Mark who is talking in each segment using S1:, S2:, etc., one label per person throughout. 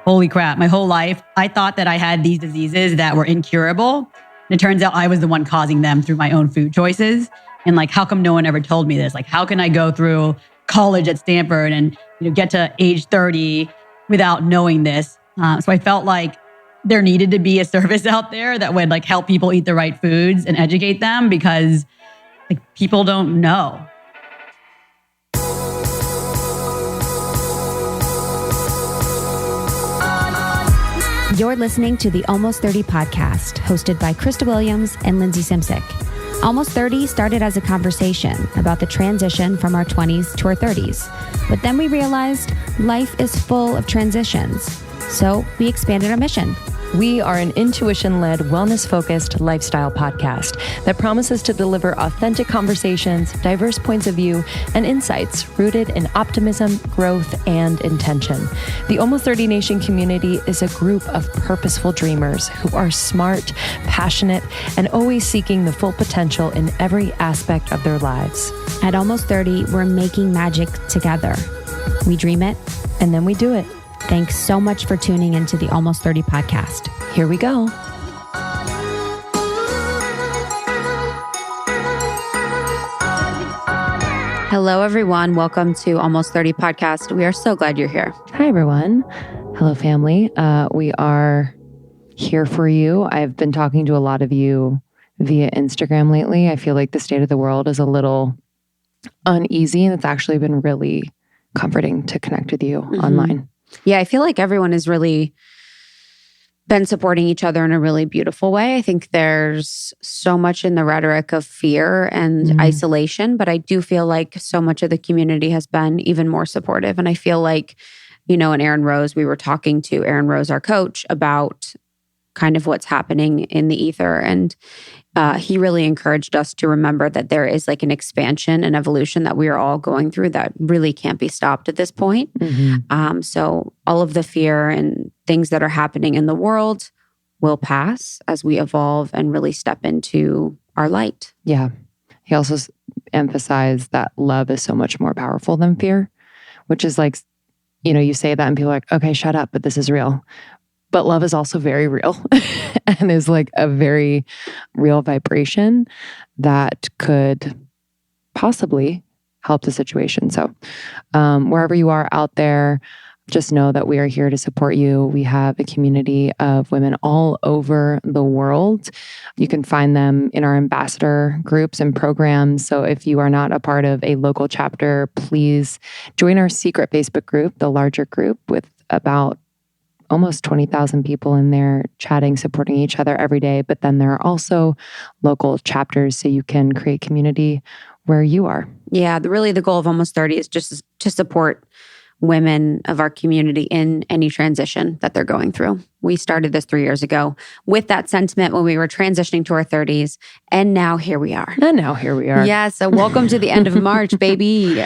S1: holy crap, my whole life, I thought that I had these diseases that were incurable. And it turns out I was the one causing them through my own food choices. And like, how come no one ever told me this? Like, how can I go through college at Stanford and get to age 30 without knowing this? So I felt like there needed to be a service out there that would like help people eat the right foods and educate them, because like people don't know.
S2: You're listening to the Almost 30 podcast, hosted by Krista Williams and Lindsay Simsick. Almost 30 started as a conversation about the transition from our 20s to our 30s. But then we realized life is full of transitions. So we expanded our mission.
S3: We are an intuition-led, wellness-focused lifestyle podcast that promises to deliver authentic conversations, diverse points of view, and insights rooted in optimism, growth, and intention. The Almost 30 Nation community is a group of purposeful dreamers who are smart, passionate, and always seeking the full potential in every aspect of their lives.
S2: At Almost 30, we're making magic together. We dream it,
S3: and then we do it.
S2: Thanks so much for tuning into the Almost 30 podcast.
S3: Here we go.
S4: Hello, everyone. Welcome to Almost 30 podcast. We are so glad you're here.
S3: Hi, everyone. Hello, family. We are here for you. I've been talking to a lot of you via Instagram lately. I feel like the state of the world is a little uneasy, and it's actually been really comforting to connect with you online.
S4: Yeah, I feel like everyone has really been supporting each other in a really beautiful way. I think there's so much in the rhetoric of fear and isolation, but I do feel like so much of the community has been even more supportive. And I feel like, and Aaron Rose, we were talking to Aaron Rose, our coach, about kind of what's happening in the ether. And he really encouraged us to remember that there is like an expansion and evolution that we are all going through that really can't be stopped at this point. So all of the fear and things that are happening in the world will pass as we evolve and really step into our light.
S3: Yeah. He also emphasized that love is so much more powerful than fear, which is like, you say that and people are like, okay, shut up, but this is real. But love is also very real and is like a very real vibration that could possibly help the situation. So wherever you are out there, just know that we are here to support you. We have a community of women all over the world. You can find them in our ambassador groups and programs. So if you are not a part of a local chapter, please join our secret Facebook group, the larger group with about almost 20,000 people in there chatting, supporting each other every day. But then there are also local chapters so you can create community where you are. Yeah,
S4: really the goal of Almost 30 is just to support women of our community in any transition that they're going through. We started this 3 years ago with that sentiment when we were transitioning to our 30s. And now here we are.
S3: Yeah,
S4: so welcome to the end of March, baby.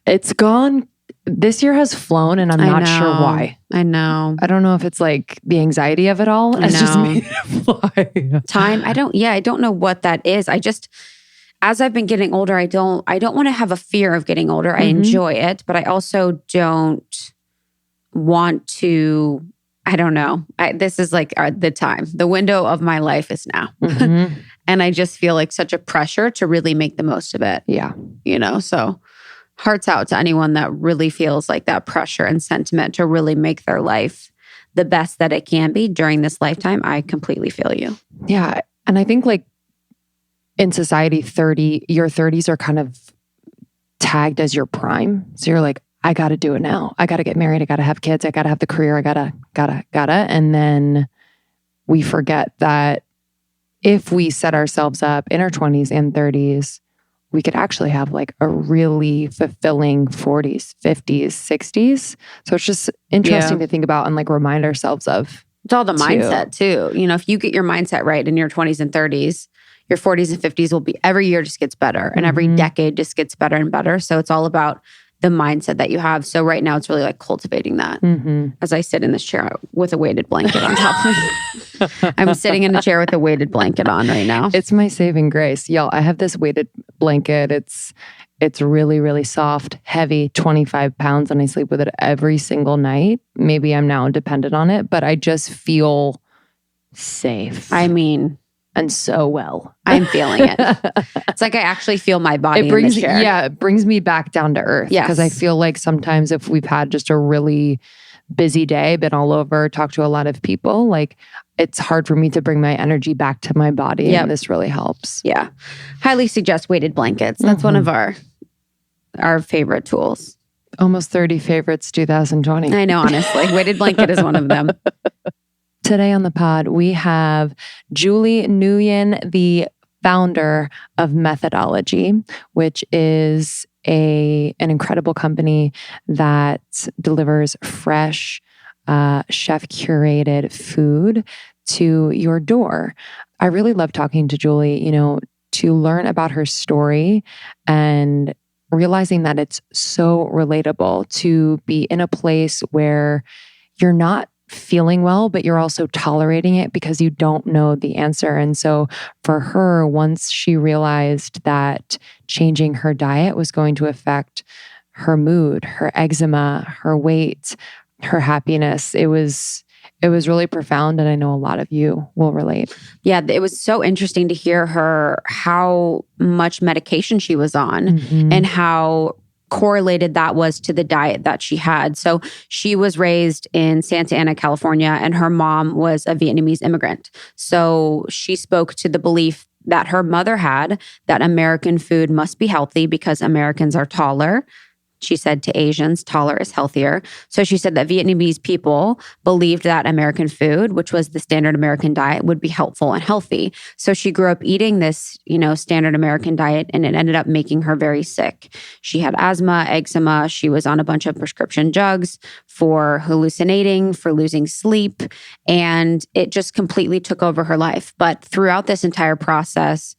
S3: It's gone. This year has flown and I'm not sure why.
S4: I know.
S3: I don't know if it's like the anxiety of it all. It's just made it fly.
S4: Time. I don't know what that is. As I've been getting older, I don't want to have a fear of getting older. I enjoy it, but I also don't want to, I don't know. This is like the time. The window of my life is now. And I just feel like such a pressure to really make the most of it.
S3: Yeah.
S4: So hearts out to anyone that really feels like that pressure and sentiment to really make their life the best that it can be during this lifetime. I completely feel you.
S3: Yeah. And I think like in society, your 30s are kind of tagged as your prime. So you're like, I got to do it now. I got to get married. I got to have kids. I got to have the career. I gotta. And then we forget that if we set ourselves up in our 20s and 30s, we could actually have like a really fulfilling 40s, 50s, 60s. So it's just interesting to think about and like remind ourselves of.
S4: It's all the mindset too. If you get your mindset right in your 20s and 30s, your 40s and 50s will be, every year just gets better and every decade just gets better and better. So it's all about the mindset that you have. So right now it's really like cultivating that as I sit in this chair with a weighted blanket on top of me. I'm sitting in a chair with a weighted blanket on right now.
S3: It's my saving grace. Y'all, I have this weighted blanket. It's really, really soft, heavy, 25 pounds, and I sleep with it every single night. Maybe I'm now dependent on it, but I just feel safe.
S4: I mean,
S3: and so well.
S4: I'm feeling it. It's like I actually feel my body in the chair.
S3: Yeah, it brings me back down to earth.
S4: Yes.
S3: Because I feel like sometimes if we've had just a really busy day, been all over, talked to a lot of people, like it's hard for me to bring my energy back to my body. Yep. And this really helps.
S4: Yeah. Highly suggest weighted blankets. That's one of our favorite tools.
S3: Almost 30 favorites 2020.
S4: I know, honestly. Weighted blanket is one of them.
S3: Today on the pod, we have Julie Nguyen, the founder of Methodology, which is an incredible company that delivers fresh, chef-curated food to your door. I really love talking to Julie, to learn about her story and realizing that it's so relatable to be in a place where you're not feeling well, but you're also tolerating it because you don't know the answer. And so for her, once she realized that changing her diet was going to affect her mood, her eczema, her weight, her happiness, it was really profound. And I know a lot of you will relate.
S4: Yeah, it was so interesting to hear how much medication she was on and how correlated that was to the diet that she had. So she was raised in Santa Ana, California, and her mom was a Vietnamese immigrant. So she spoke to the belief that her mother had that American food must be healthy because Americans are taller. She said to Asians, taller is healthier. So she said that Vietnamese people believed that American food, which was the standard American diet, would be helpful and healthy. So she grew up eating this, standard American diet, and it ended up making her very sick. She had asthma, eczema. She was on a bunch of prescription drugs for hallucinating, for losing sleep, and it just completely took over her life. But throughout this entire process,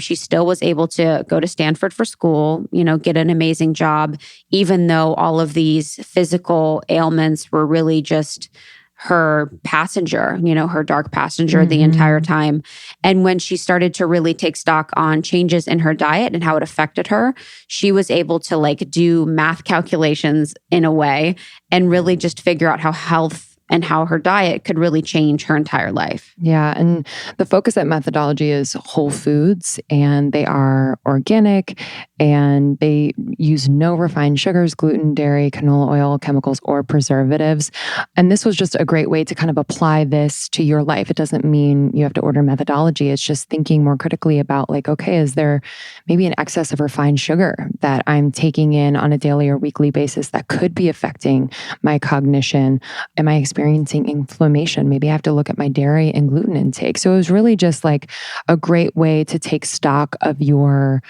S4: she still was able to go to Stanford for school, get an amazing job, even though all of these physical ailments were really just her passenger, her dark passenger the entire time. And when she started to really take stock on changes in her diet and how it affected her, she was able to do math calculations in a way and really just figure out how health and how her diet could really change her entire life.
S3: Yeah. And the focus at Methodology is whole foods, and they are organic, and they use no refined sugars, gluten, dairy, canola oil, chemicals, or preservatives. And this was just a great way to kind of apply this to your life. It doesn't mean you have to order Methodology. It's just thinking more critically about okay, is there maybe an excess of refined sugar that I'm taking in on a daily or weekly basis that could be affecting my cognition? Am I experiencing inflammation? Maybe I have to look at my dairy and gluten intake. So it was really just a great way to take stock of your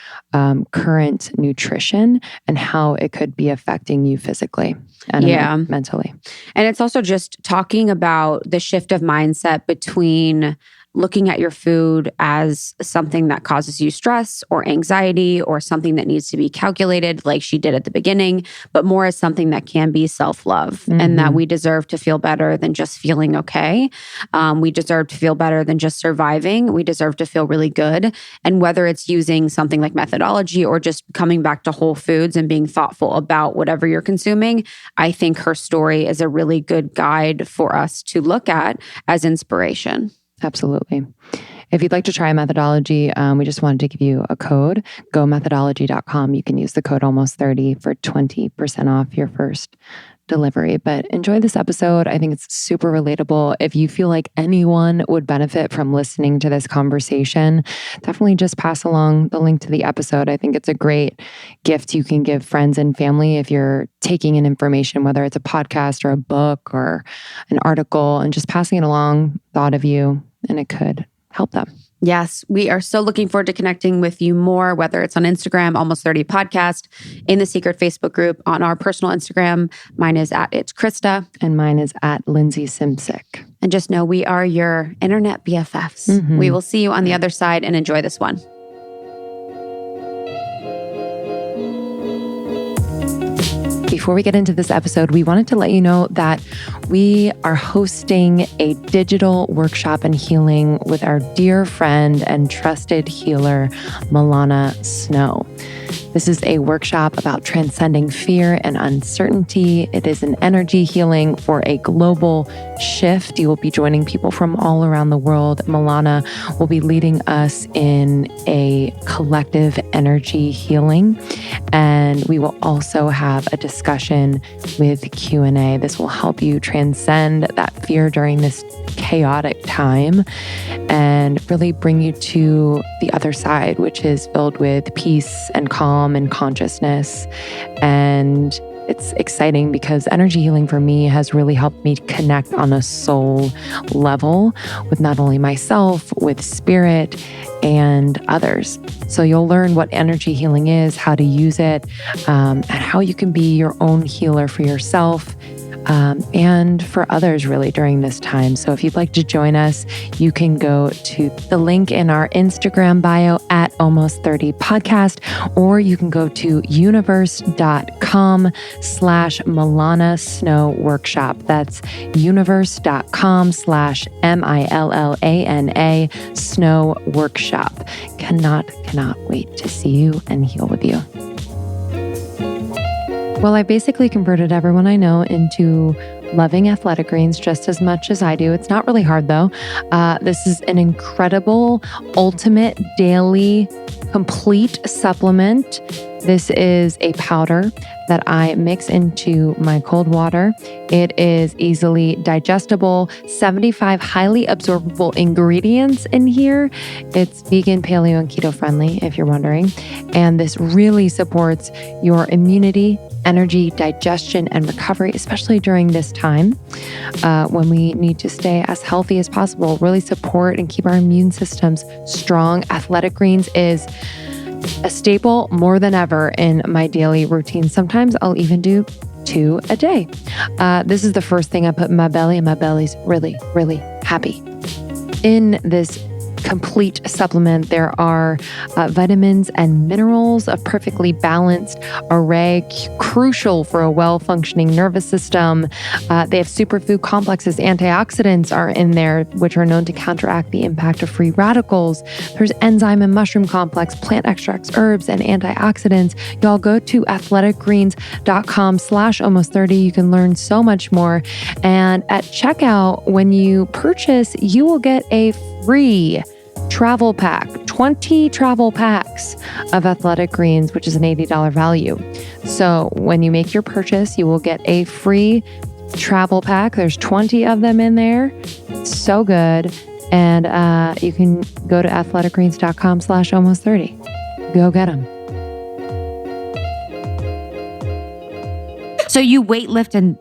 S3: current nutrition and how it could be affecting you physically and mentally.
S4: And it's also just talking about the shift of mindset between looking at your food as something that causes you stress or anxiety or something that needs to be calculated like she did at the beginning, but more as something that can be self-love and that we deserve to feel better than just feeling okay. We deserve to feel better than just surviving. We deserve to feel really good. And whether it's using something like Methodology or just coming back to whole foods and being thoughtful about whatever you're consuming, I think her story is a really good guide for us to look at as inspiration.
S3: Absolutely. If you'd like to try Methodology, we just wanted to give you a code. Go methodology.com. You can use the code almost30 for 20% off your first delivery. But enjoy this episode. I think it's super relatable. If you feel like anyone would benefit from listening to this conversation, definitely just pass along the link to the episode. I think it's a great gift you can give friends and family if you're taking in information, whether it's a podcast or a book or an article, and just passing it along, thought of you, and it could help them.
S4: Yes, we are so looking forward to connecting with you more, whether it's on Instagram, Almost 30 Podcast, in the secret Facebook group, on our personal Instagram. Mine is @itskrista.
S3: And mine is @LindsaySimsick.
S4: And just know we are your internet BFFs. We will see you on the other side, and enjoy this one.
S3: Before we get into this episode, we wanted to let you know that we are hosting a digital workshop and healing with our dear friend and trusted healer, Milana Snow. This is a workshop about transcending fear and uncertainty. It is an energy healing for a global shift. You will be joining people from all around the world. Milana will be leading us in a collective energy healing. And we will also have a discussion with Q&A. This will help you transcend that fear during this chaotic time and really bring you to the other side, which is filled with peace and calm and consciousness. And it's exciting because energy healing for me has really helped me connect on a soul level with not only myself, with spirit and others. So you'll learn what energy healing is, how to use it, and how you can be your own healer for yourself and for others really during this time. So if you'd like to join us, you can go to the link in our Instagram bio at almost30podcast, or you can go to universe.com/Milana Snow Workshop. That's universe.com/MILLANA Snow Workshop. Cannot wait to see you and heal with you. Well, I basically converted everyone I know into loving athletic greens just as much as I do. It's not really hard though. This is an incredible, ultimate daily, complete supplement. This is a powder that I mix into my cold water. It is easily digestible, 75 highly absorbable ingredients in here. It's vegan, paleo, and keto friendly, if you're wondering. And this really supports your immunity, energy, digestion, and recovery, especially during this time when we need to stay as healthy as possible, really support and keep our immune systems strong. Athletic Greens is a staple more than ever in my daily routine. Sometimes I'll even do 2 a day. This is the first thing I put in my belly, and my belly's really, really happy. In this complete supplement, there are vitamins and minerals, a perfectly balanced array, crucial for a well-functioning nervous system. They have superfood complexes. Antioxidants are in there, which are known to counteract the impact of free radicals. There's enzyme and mushroom complex, plant extracts, herbs, and antioxidants. Y'all go to athleticgreens.com/almost30. You can learn so much more. And at checkout, when you purchase, you will get a free travel pack, 20 travel packs of Athletic Greens, which is an $80 value. So when you make your purchase, you will get a free travel pack. There's 20 of them in there. So good. And you can go to athleticgreens.com/almost30. Go get them.
S4: So you weightlift and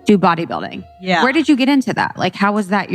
S4: do bodybuilding.
S1: Yeah.
S4: Where did you get into that? Like, how was that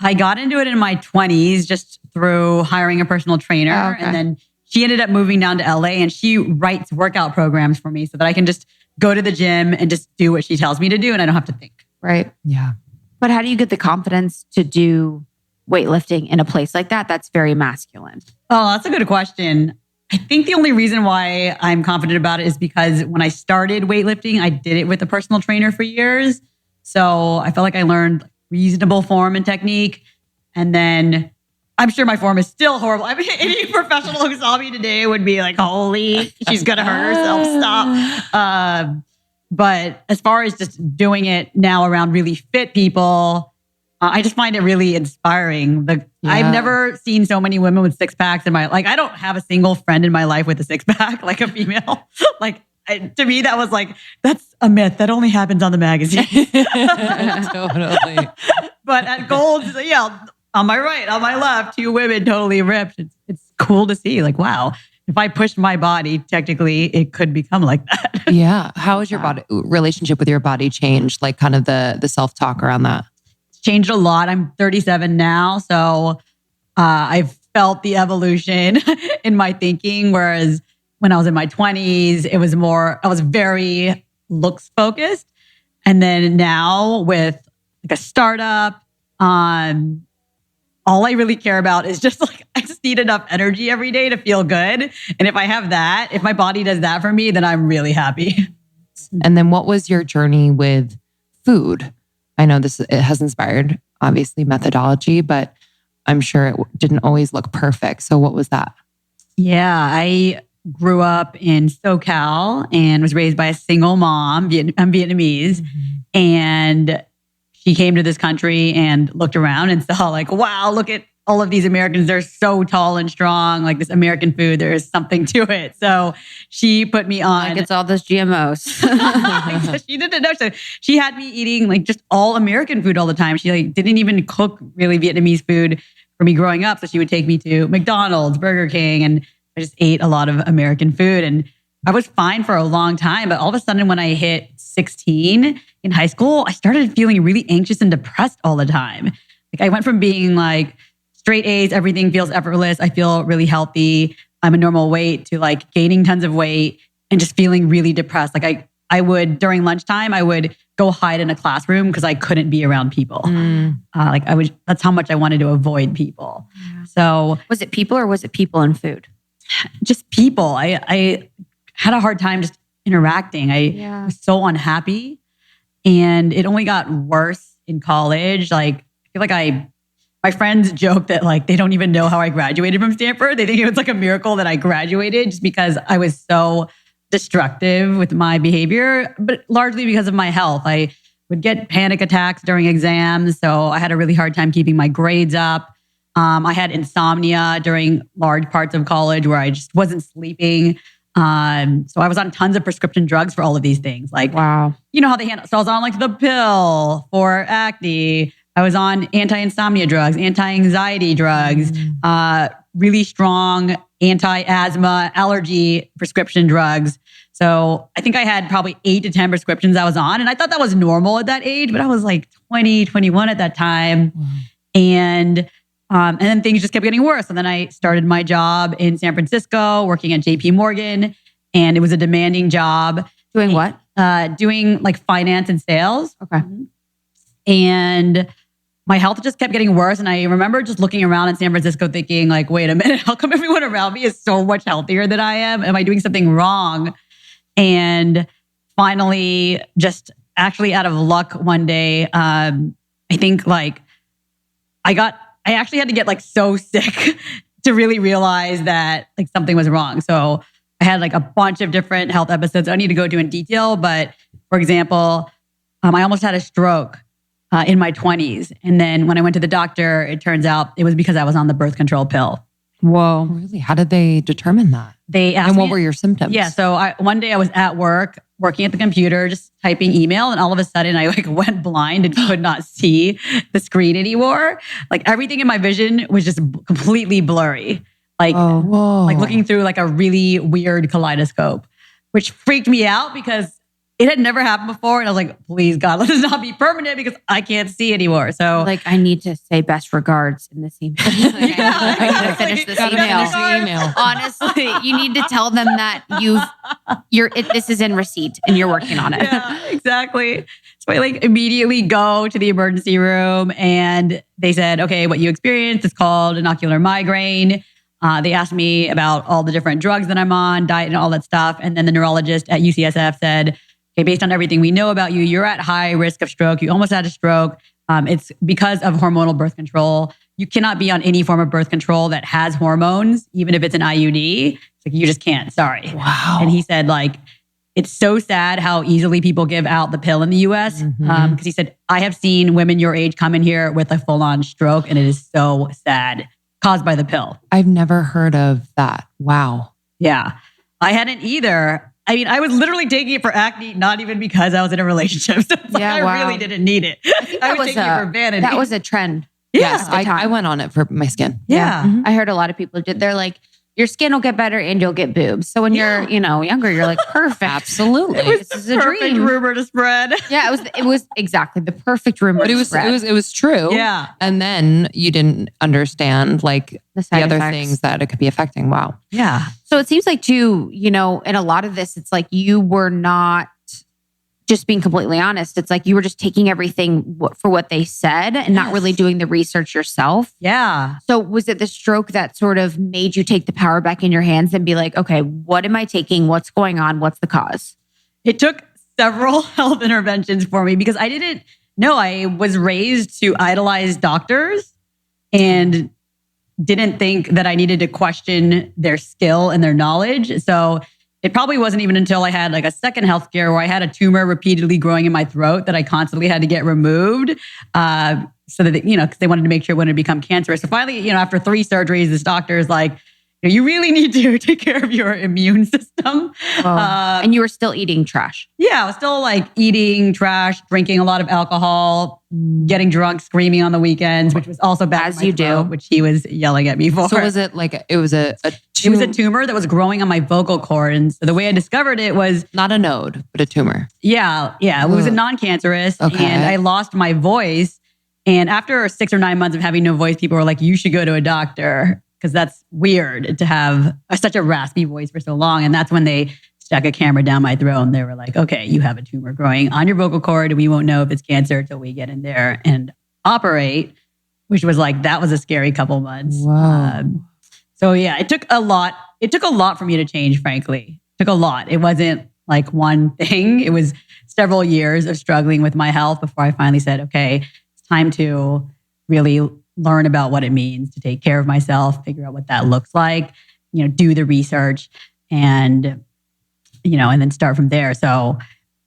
S1: I got into it in my 20s just through hiring a personal trainer.
S4: Oh, okay.
S1: And then she ended up moving down to LA, and she writes workout programs for me so that I can just go to the gym and just do what she tells me to do and I don't have to think.
S4: right?
S3: Yeah.
S4: But how do you get the confidence to do weightlifting in a place like that? That's very masculine.
S1: Oh, that's a good question. I think the only reason why I'm confident about it is because when I started weightlifting, I did it with a personal trainer for years. So I felt like I learned reasonable form and technique. And then I'm sure my form is still horrible. I mean, any professional who saw me today would be like, holy, she's going to hurt herself. Stop. But as far as just doing it now around really fit people, I just find it really inspiring. I've never seen so many women with six packs in my life. Like, I don't have a single friend in my life with a six pack, like a female. To me, that was like, that's a myth. That only happens on the magazine.
S3: Totally.
S1: But at Gold's, on my right, on my left, two women totally ripped. It's cool to see. Like, wow, if I pushed my body, technically, it could become like that.
S3: Yeah. How has your body relationship with your body changed? Like, kind of the self-talk around that?
S1: It's changed a lot. I'm 37 now, so I've felt the evolution in my thinking. Whereas when I was in my 20s, it was I was very looks focused. And then now with like a startup, all I really care about is just like, I just need enough energy every day to feel good. And if I have that, if my body does that for me, then I'm really happy.
S3: And then what was your journey with food? I know it has inspired, obviously, methodology, but I'm sure it didn't always look perfect. So what was that?
S1: Yeah, I grew up in SoCal and was raised by a single mom. I'm Vietnamese. And she came to this country and looked around and saw like, wow, look at all of these Americans. They're so tall and strong. Like this American food, there is something to it. So she put me on.
S4: Like it's all those GMOs.
S1: So she didn't know. So she had me eating like just all American food all the time. She like didn't even cook really Vietnamese food for me growing up. So she would take me to McDonald's, Burger King, and I just ate a lot of American food. And I was fine for a long time. But all of a sudden when I hit 16 in high school, I started feeling really anxious and depressed all the time. Like I went from being like straight A's, everything feels effortless. I feel really healthy. I'm a normal weight to like gaining tons of weight and just feeling really depressed. Like I would, during lunchtime, I would go hide in a classroom because I couldn't be around people. That's how much I wanted to avoid people. Yeah. So
S4: was it people or was it people and food?
S1: Just people. I had a hard time just interacting. I was so unhappy, and it only got worse in college. Like I feel like my friends joke that like they don't even know how I graduated from Stanford. They think it was like a miracle that I graduated just because I was so destructive with my behavior, but largely because of my health. I would get panic attacks during exams, so I had a really hard time keeping my grades up. I had insomnia during large parts of college where I just wasn't sleeping. So I was on tons of prescription drugs for all of these things. Like,
S4: wow,
S1: you know how they handle. So I was on like the pill for acne. I was on anti-insomnia drugs, anti-anxiety drugs, really strong anti-asthma, allergy prescription drugs. So I think I had probably 8 to 10 prescriptions I was on. And I thought that was normal at that age, but I was like 20, 21 at that time. And then things just kept getting worse. And then I started my job in San Francisco, working at JP Morgan. And it was a demanding job.
S4: Doing what?
S1: Doing like finance and sales.
S4: Okay.
S1: And my health just kept getting worse. And I remember just looking around in San Francisco thinking like, wait a minute, how come everyone around me is so much healthier than I am? Am I doing something wrong? And finally, just actually out of luck one day, I think like I actually had to get like so sick to really realize that like something was wrong. So I had like a bunch of different health episodes I don't need to go into in detail. But for example, I almost had a stroke in my 20s. And then when I went to the doctor, it turns out it was because I was on the birth control pill.
S3: Whoa. Really? How did they determine that?
S1: They asked
S3: and what
S1: me,
S3: were your symptoms?
S1: Yeah. So one day I was at work, working at the computer, just typing email. And all of a sudden I like went blind and could not see the screen anymore. Like everything in my vision was just completely blurry. Like, like looking through like a really weird kaleidoscope, which freaked me out because it had never happened before. And I was like, please God, let this not be permanent because I can't see anymore. So
S4: like, I need to say best regards in this email. I gotta finish this email. Honestly, you need to tell them that this is in receipt and you're working on it.
S1: Yeah, exactly. So I like immediately go to the emergency room and they said, okay, what you experienced is called an ocular migraine. They asked me about all the different drugs that I'm on, diet and all that stuff. And then the neurologist at UCSF said, okay, based on everything we know about you, you're at high risk of stroke. You almost had a stroke. It's because of hormonal birth control. You cannot be on any form of birth control that has hormones, even if it's an IUD. It's like, you just can't, sorry.
S3: Wow.
S1: And he said like, it's so sad how easily people give out the pill in the US. Because he said, I have seen women your age come in here with a full-on stroke and it is so sad, caused by the pill.
S3: I've never heard of that. Wow.
S1: Yeah. I hadn't either. I mean, I was literally taking it for acne, not even because I was in a relationship. So it's like, I really didn't need it. I was taking it for vanity.
S4: That was a trend.
S1: Yeah.
S3: Yes, I went on it for my skin.
S1: Yeah.
S4: I heard a lot of people did. They're like, your skin will get better and you'll get boobs. So when you're, younger, you're like, perfect.
S3: Absolutely.
S1: This is a perfect rumor to spread.
S4: Yeah, it was exactly the perfect rumor to spread.
S3: It was true.
S1: Yeah.
S3: And then you didn't understand like the other things that it could be affecting. Wow.
S1: Yeah.
S4: So it seems like too, in a lot of this, it's like you were not just being completely honest. It's like you were just taking everything for what they said and not really doing the research yourself.
S1: Yeah.
S4: So was it the stroke that sort of made you take the power back in your hands and be like, okay, what am I taking? What's going on? What's the cause?
S1: It took several health interventions for me because I didn't know. I was raised to idolize doctors and didn't think that I needed to question their skill and their knowledge. So it probably wasn't even until I had like a second health scare where I had a tumor repeatedly growing in my throat that I constantly had to get removed. So that, because they wanted to make sure it wouldn't become cancerous. So finally, after 3 surgeries, this doctor is like, you really need to take care of your immune system.
S4: And you were still eating trash.
S1: Yeah, I was still like eating trash, drinking a lot of alcohol, getting drunk, screaming on the weekends, which was also bad.
S4: As you do.
S1: Which he was yelling at me for.
S3: So was it like, it was a
S1: It was a tumor that was growing on my vocal cord. And so the way I discovered it was...
S3: Not a node, but a tumor.
S1: Yeah. It was a non-cancerous.
S3: Okay.
S1: And I lost my voice. And after 6 or 9 months of having no voice, people were like, you should go to a doctor. Because that's weird to have such a raspy voice for so long. And that's when they stuck a camera down my throat and they were like, okay, you have a tumor growing on your vocal cord. And we won't know if it's cancer until we get in there and operate, which was like, that was a scary couple months.
S3: Wow.
S1: So yeah, it took a lot. It took a lot for me to change, frankly. It took a lot. It wasn't like one thing. It was several years of struggling with my health before I finally said, okay, it's time to really learn about what it means to take care of myself, figure out what that looks like, do the research and then start from there. So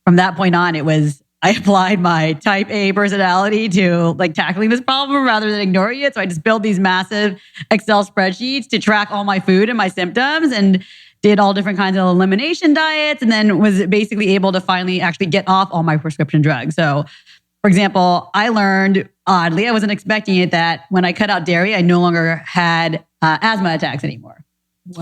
S1: from that point on, I applied my type A personality to like tackling this problem rather than ignoring it. So I just built these massive Excel spreadsheets to track all my food and my symptoms and did all different kinds of elimination diets and then was basically able to finally actually get off all my prescription drugs. So for example, I learned, oddly, I wasn't expecting it, that when I cut out dairy, I no longer had asthma attacks anymore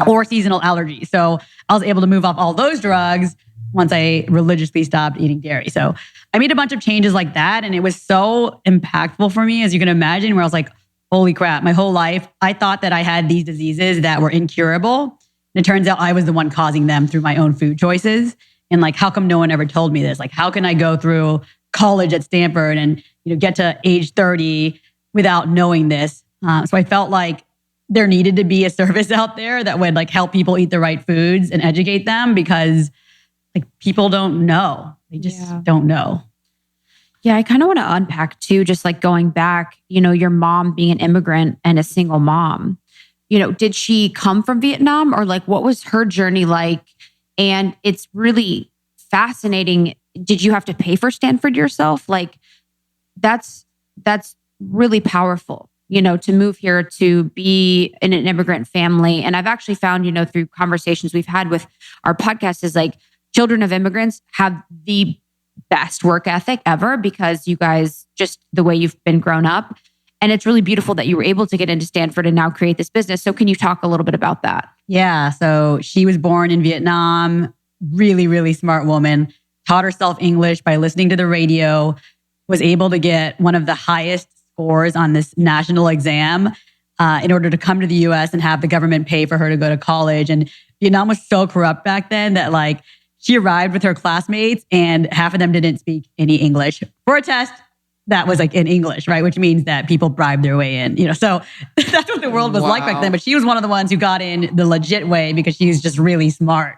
S1: or seasonal allergies. So I was able to move off all those drugs once I religiously stopped eating dairy. So I made a bunch of changes like that. And it was so impactful for me, as you can imagine, where I was like, holy crap, my whole life, I thought that I had these diseases that were incurable. And it turns out I was the one causing them through my own food choices. And like, how come no one ever told me this? Like, how can I go through college at Stanford and get to age 30 without knowing this? So I felt like there needed to be a service out there that would like help people eat the right foods and educate them, because like people don't know. They just don't know.
S4: Yeah, I kind of want to unpack too, just like going back, your mom being an immigrant and a single mom. Did she come from Vietnam, or like what was her journey like? And it's really fascinating. Did you have to pay for Stanford yourself? Like that's really powerful, to move here, to be in an immigrant family. And I've actually found, through conversations we've had with our podcast, is like children of immigrants have the best work ethic ever, because you guys, just the way you've been grown up. And it's really beautiful that you were able to get into Stanford and now create this business. So can you talk a little bit about that?
S1: Yeah. So she was born in Vietnam, really, really smart woman, taught herself English by listening to the radio, was able to get one of the highest scores on this national exam in order to come to the US and have the government pay for her to go to college. And Vietnam was so corrupt back then that like she arrived with her classmates and half of them didn't speak any English for a test that was like in English, right? Which means that people bribed their way in, so that's what the world was like back then. But she was one of the ones who got in the legit way because she's just really smart.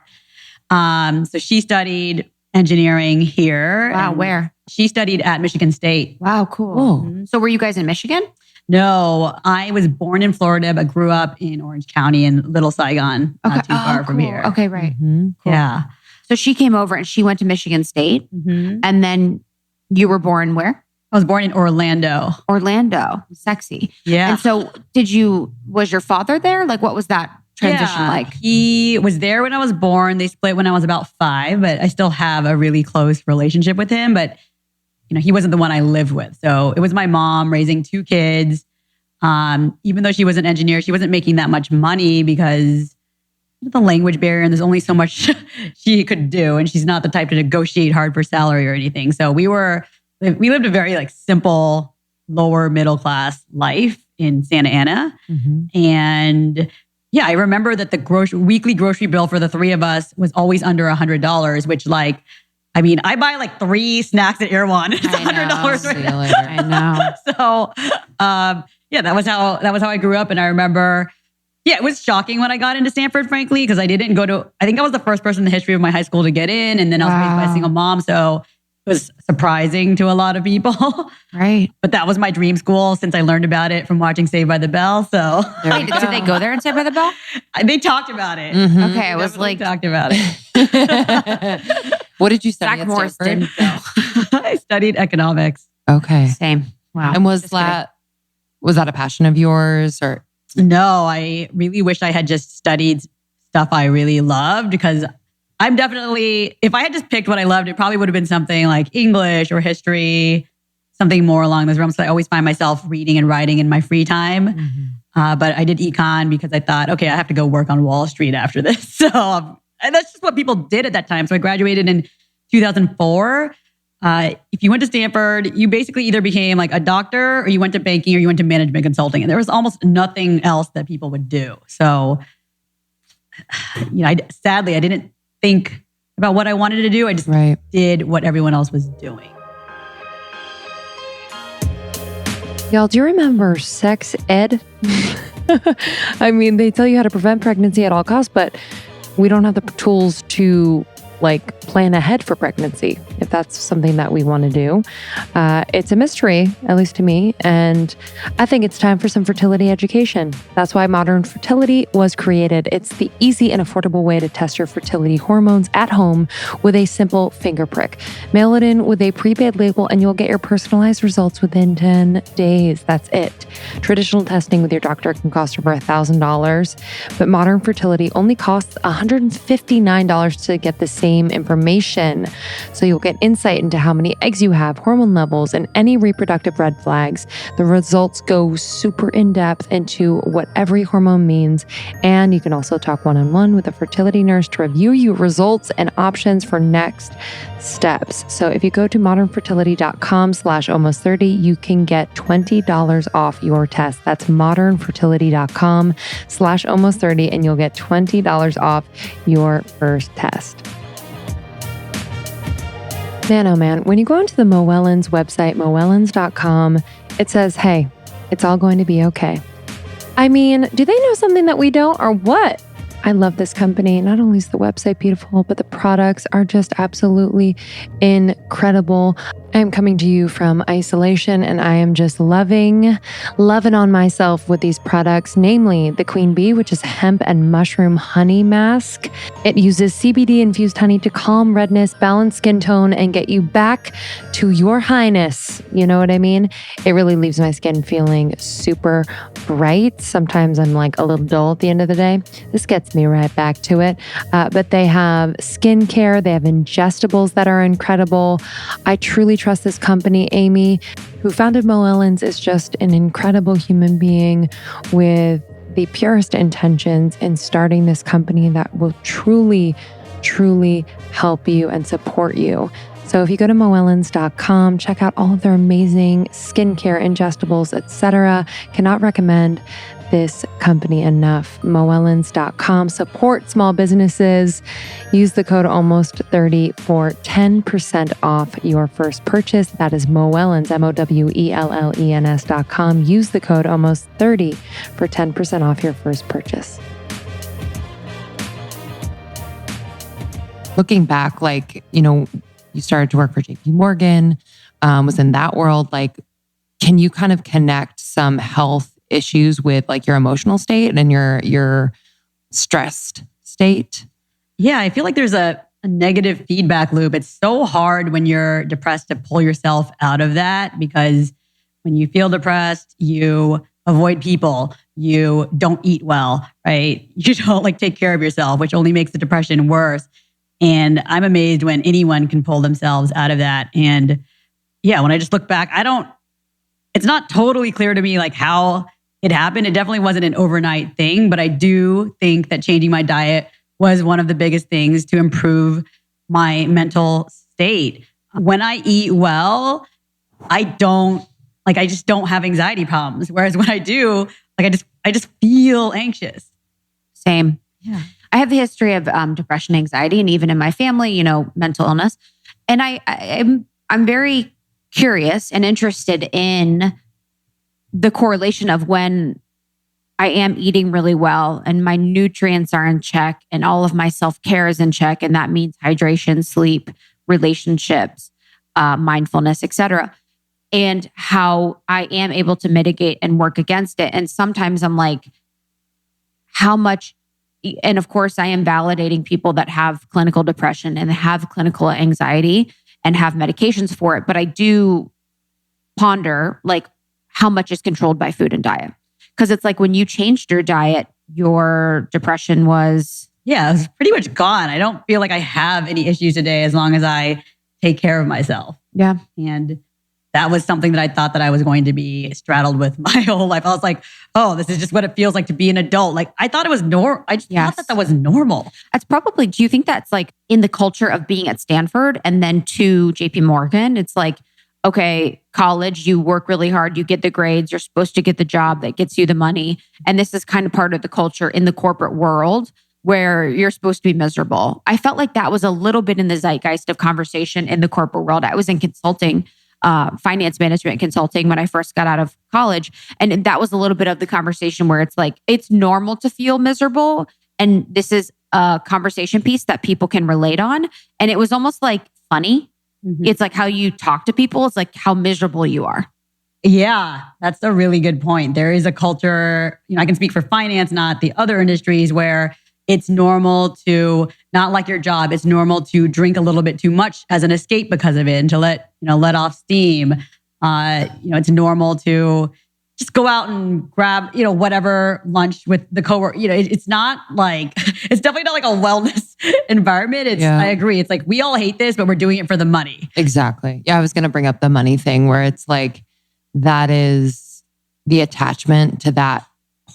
S1: So she studied engineering here.
S4: Wow, where?
S1: She studied at Michigan State.
S4: Wow, cool. Mm-hmm. So were you guys in Michigan?
S1: No, I was born in Florida, but grew up in Orange County in Little Saigon, not too far from here.
S4: Okay, right.
S3: Mm-hmm.
S4: Cool.
S1: Yeah.
S4: So she came over and she went to Michigan State.
S1: Mm-hmm.
S4: And then you were born where?
S1: I was born in Orlando.
S4: Orlando. Sexy.
S1: Yeah.
S4: And so was your father there? Like what was that transition like?
S1: He was there when I was born. They split when I was about 5, but I still have a really close relationship with him. But, he wasn't the one I lived with. So it was my mom raising 2 kids. Even though she was an engineer, she wasn't making that much money because of the language barrier and there's only so much she could do. And she's not the type to negotiate hard for salary or anything. So we lived a very like simple, lower middle class life in Santa Ana. Mm-hmm. And yeah, I remember that the weekly grocery bill for the 3 of us was always under $100, which I buy like 3 snacks at Erewhon. It's $100 right now.
S4: I know.
S1: So, that was how I grew up. And I remember, it was shocking when I got into Stanford, frankly, because I think I was the first person in the history of my high school to get in. And then I was raised by a single mom. So was surprising to a lot of people.
S5: Right.
S1: But that was my dream school since I learned about it from watching Saved by the Bell. So
S5: Wait, did they go there and Saved by the Bell?
S1: they talked about it.
S5: Mhm. Okay, I
S1: They
S5: was
S1: definitely
S5: like,
S1: talked about it.
S6: What did you study
S5: Zach
S6: at
S5: Morris
S6: Stanford?
S5: didn't go.
S1: I studied economics.
S6: Okay.
S5: Same. Wow.
S6: And was
S5: Just kidding.
S6: that a passion of yours or?
S1: No, I really wish I had just studied stuff I really loved because I'm definitely, if I had just picked what I loved, it probably would have been something like English or history, something more along those realms. So I always find myself reading and writing in my free time.
S6: Mm-hmm.
S1: But I did econ because I thought, okay, I have to go work on Wall Street after this. So and that's just what people did at that time. So I graduated in 2004. If you went to Stanford, you basically either became like a doctor or you went to banking or you went to management consulting. And there was almost nothing else that people would do. So, sadly, I didn't think about what I wanted to do. I just did what everyone else was doing.
S3: Y'all, do you remember sex ed? I mean, they tell you how to prevent pregnancy at all costs, but we don't have the tools to like plan ahead for pregnancy, if that's something that we want to do. It's a mystery, at least to me. And I think it's time for some fertility education. That's why Modern Fertility was created. It's the easy and affordable way to test your fertility hormones at home with a simple finger prick. Mail it in with a prepaid label and you'll get your personalized results within 10 days. That's it. Traditional testing with your doctor can cost over $1,000, but Modern Fertility only costs $159 to get the same information. So you'll get insight into how many eggs you have, hormone levels, and any reproductive red flags. The results go super in-depth into what every hormone means. And you can also talk one-on-one with a fertility nurse to review your results and options for next steps. So if you go to modernfertility.com/almost30, you can get $20 off your test. That's modernfertility.com/almost30, and you'll get $20 off your first test. Man, oh man, when you go onto the Moellons website, moellons.com, it says, hey, it's all going to be okay. I mean, do they know something that we don't or what? I love this company. Not only is the website beautiful, but the products are just absolutely incredible. I'm coming to you from isolation and I am just loving on myself with these products, namely the Queen Bee, which is hemp and mushroom honey mask. It uses CBD infused honey to calm redness, balance skin tone, and get you back to your highness. You know what I mean? It really leaves my skin feeling super bright. Sometimes I'm like a little dull at the end of the day. This gets me right back to it. But they have skincare. They have ingestibles that are incredible. I truly trust this company. Amy, who founded Moellons, is just an incredible human being with the purest intentions in starting this company that will truly help you and support you. So if you go to moellons.com, check out all of their amazing skincare, ingestibles, etc. Cannot recommend this company enough. Moellons.com. Support small businesses. Use the code almost30 for 10% off your first purchase. That is Moellons, MOWELLENS.com. Use the code almost30 for 10% off your first purchase.
S6: Looking back, like, you started to work for JP Morgan, was in that world. Like, can you kind of connect some health issues with like your emotional state and your stressed state?
S1: Yeah, I feel like there's a negative feedback loop. It's so hard when you're depressed to pull yourself out of that because when you feel depressed, you avoid people, you don't eat well, right? You don't like take care of yourself, which only makes the depression worse. And I'm amazed when anyone can pull themselves out of that. And yeah, when I just look back, it's not totally clear to me like how it happened. It definitely wasn't an overnight thing, but I do think that changing my diet was one of the biggest things to improve my mental state. When I eat well, I just don't have anxiety problems. Whereas when I do, like I just feel anxious.
S5: Same.
S1: Yeah.
S5: I have a history of depression, anxiety, and even in my family, mental illness. And I'm very curious and interested in the correlation of when I am eating really well and my nutrients are in check and all of my self-care is in check. And that means hydration, sleep, relationships. mindfulness, etc. And how I am able to mitigate and work against it. And sometimes I'm like, how much, and of course I am validating people that have clinical depression and have clinical anxiety and have medications for it. But I do ponder like how much is controlled by food and diet. Because it's like when you changed your diet, your depression was...
S1: Yeah, it was pretty much gone. I don't feel like I have any issues today as long as I take care of myself.
S5: Yeah.
S1: And that was something that I thought that I was going to be straddled with my whole life. I was like, oh, this is just what it feels like to be an adult. Like I thought it was normal. I just thought that was normal.
S5: That's probably, do you think that's like in the culture of being at Stanford and then to JP Morgan? It's like, okay, college, you work really hard, you get the grades, you're supposed to get the job that gets you the money. And this is kind of part of the culture in the corporate world where you're supposed to be miserable. I felt like that was a little bit in the zeitgeist of conversation in the corporate world. I was in consulting, finance management consulting when I first got out of college. And that was a little bit of the conversation where it's like, it's normal to feel miserable. And this is a conversation piece that people can relate on. And it was almost like funny. Mm-hmm. It's like how you talk to people. It's like how miserable you are.
S1: Yeah, that's a really good point. There is a culture, I can speak for finance, not the other industries, where it's normal to not like your job. It's normal to drink a little bit too much as an escape because of it and to let off steam. It's normal to just go out and grab, whatever lunch with the coworker. It's not like, it's definitely not like a wellness environment. I agree. It's like, we all hate this, but we're doing it for the money.
S6: Exactly. Yeah. I was going to bring up the money thing where it's like, that is the attachment to that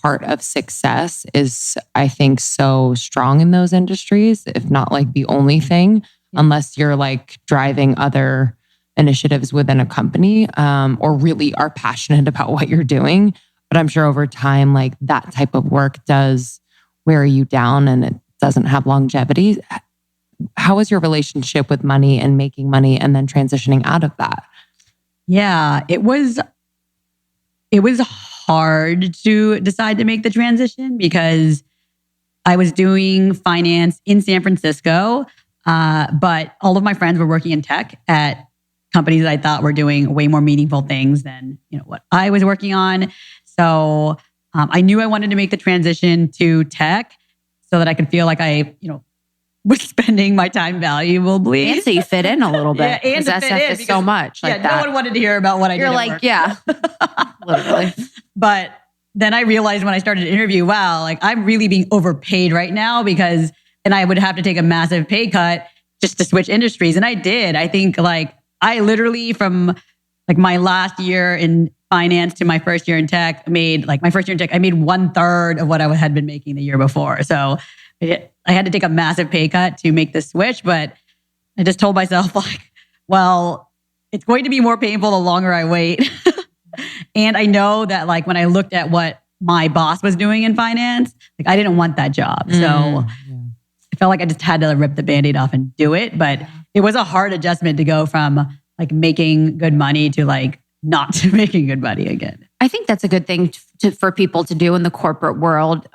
S6: part of success is, I think, so strong in those industries, if not like the only thing, unless you're like driving other initiatives within a company or really are passionate about what you're doing. But I'm sure over time, like that type of work does wear you down and it doesn't have longevity. How was your relationship with money and making money and then transitioning out of that?
S1: Yeah, it was hard to decide to make the transition because I was doing finance in San Francisco, but all of my friends were working in tech at companies that I thought were doing way more meaningful things than what I was working on. So I knew I wanted to make the transition to tech so that I could feel like I was spending my time valuably.
S5: And so you fit in a little bit.
S1: Yeah, and to fit in
S5: is so much like that.
S1: No one wanted to hear about what I did.
S5: You're like, yeah, literally.
S1: But then I realized when I started to interview, wow, like I'm really being overpaid right now and I would have to take a massive pay cut just to switch industries. And I did. I think like I literally from like my last year in finance to my first year in tech I made 1/3 of what I had been making the year before. So I had to take a massive pay cut to make this switch, but I just told myself like, well, it's going to be more painful the longer I wait. And I know that like when I looked at what my boss was doing in finance, like I didn't want that job. So I felt like I just had to rip the Band-Aid off and do it. But it was a hard adjustment to go from like making good money to like not making good money again.
S5: I think that's a good thing for people to do in the corporate world.